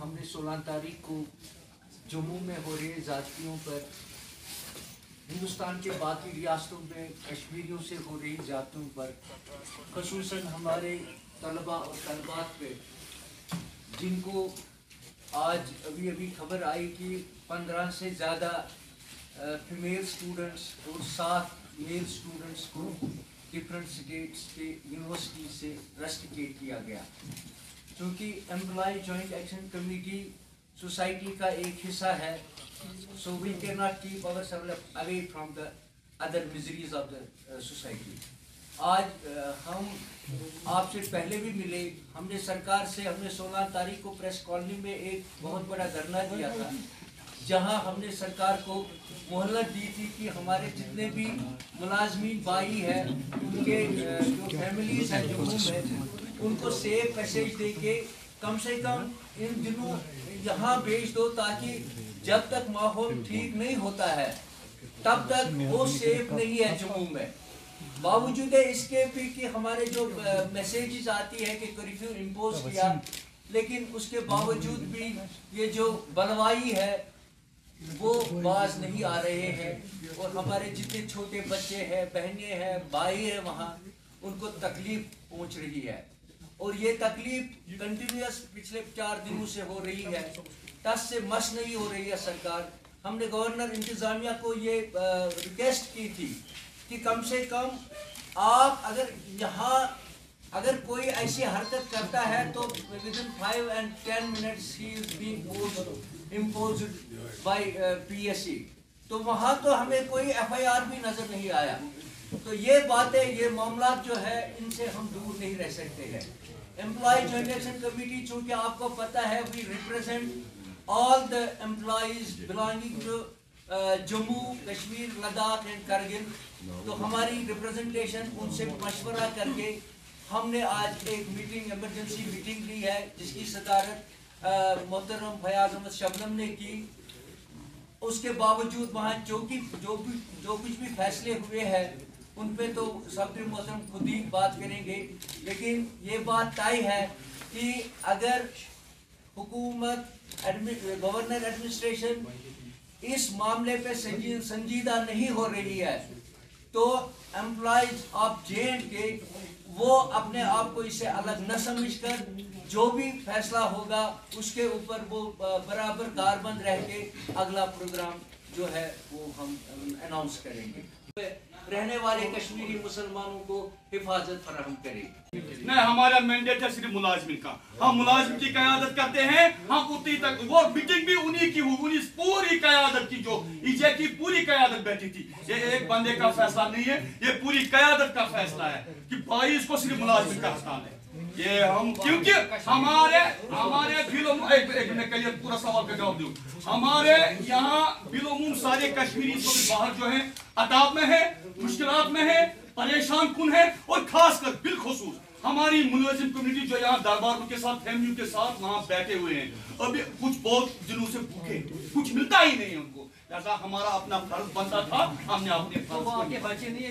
ہم نے 16 تاریخ کو جموں میں ہو رہے زیادتیوں پر، ہندوستان کے باقی ریاستوں میں کشمیریوں سے ہو رہی زیادتیوں پر، خصوصاً ہمارے طلباء اور طالبات پہ، جن کو آج ابھی خبر آئی کہ 15 سے زیادہ فیمیل اسٹوڈنٹس اور 7 میل اسٹوڈنٹس کو ڈفرینٹ اسٹیٹس کے یونیورسٹی سے رسٹیکیٹ کیا گیا. چونکہ employee joint action committee society کا ایک حصہ ہے، so we can not keep our self away from the other miseries of the society. آج ہم آپ سے پہلے بھی ملے، ہم نے سرکار سے، ہم نے 16 تاریخ کو پریس کالونی میں ایک بہت بڑا دھرنا دیا تھا، جہاں ہم نے سرکار کو مہلت دی تھی کہ ہمارے جتنے بھی ملازمین بھائی ہیں، ان کے جو فیملیز ہیں جموں میں، ان کو سیف میسیج دے کے کم سے کم ان دنوں یہاں بھیج دو، تاکہ جب تک ماحول ٹھیک نہیں ہوتا ہے تب تک وہ سیف نہیں ہے جموں میں. باوجود اس کے بھی کہ ہمارے جو میسیجز آتی ہے کہ کرفیو امپوز کیا، لیکن اس کے باوجود بھی یہ جو بلوائی ہے وہ باز نہیں آ رہے ہیں، اور ہمارے جتنے چھوٹے بچے ہیں، بہنیں ہیں، بھائی ہیں، وہاں ان کو تکلیف پہنچ رہی ہے. اور یہ تکلیف کنٹینیوس پچھلے 4 دنوں سے ہو رہی ہے، ٹس سے مس نہیں ہو رہی ہے سرکار. ہم نے گورنر انتظامیہ کو یہ ریکویسٹ کی تھی کہ کم سے کم آپ اگر کوئی ایسی حرکت کرتا ہے تو within 5 and 10 minutes he is being imposed by PSC. تو وہاں تو ہمیں کوئی FIR بھی نظر نہیں آیا. تو یہ باتیں، یہ معاملات جو ہے، ان سے ہم دور نہیں رہ سکتے ہیں. امپلائی جوائنٹ ایکشن کمیٹی، چونکہ آپ کو پتہ ہے we represent all the employees belonging to Jammu, Kashmir, Ladakh and Kargil. تو ہماری ریپرزنٹیشن ان سے مشورہ کر کے ہم نے آج ایک میٹنگ، ایمرجنسی میٹنگ لی ہے، جس کی صدارت محترم فیاض احمد شبنم نے کی. اس کے باوجود وہاں جو کچھ بھی فیصلے ہوئے ہیں ان پہ تو صدر محترم خود ہی بات کریں گے، لیکن یہ بات طے ہے کہ اگر حکومت، گورنر ایڈمنسٹریشن اس معاملے پہ سنجیدہ نہیں ہو رہی ہے تو امپلائیز آف JNK وہ اپنے آپ کو اس سے الگ نہ سمجھ کر جو بھی فیصلہ ہوگا اس کے اوپر وہ برابر کاربند رہ کے اگلا پروگرام جو ہے وہ ہم اناؤنس کریں گے. رہنے والے کشمیری مسلمانوں کو حفاظت فراہم کرے. نہیں، ہمارا مینڈیٹ ہے صرف ملازمین کا. ہم ملازم کی قیادت کرتے ہیں. ہم اتنی تک وہ میٹنگ بھی انہی کی ہوئی، پوری قیادت کی، جو EJ کی پوری قیادت بیٹھی تھی. یہ ایک بندے کا فیصلہ نہیں ہے، یہ پوری قیادت کا فیصلہ ہے کہ 22 کو صرف ملازمین کا ہڑتال ہے. یہ ہم کیونکہ ہمارے پورا سوال کا جواب دوں. ہمارے یہاں بالعموم سارے کشمیری باہر جو ہیں عذاب میں ہیں، مشکلات میں ہیں، پریشان کن ہے، اور خاص کر بالخصوص ہماری ملازم کمیونٹی جو یہاں درباروں کے ساتھ، فیملیوں کے ساتھ وہاں بیٹھے ہوئے ہیں. ابھی کچھ بہت دنوں سے بھوکے، کچھ ملتا ہی نہیں ان کو. لہذا ہمارا اپنا فرض بنتا تھا، ہم نے اپنے فرض کو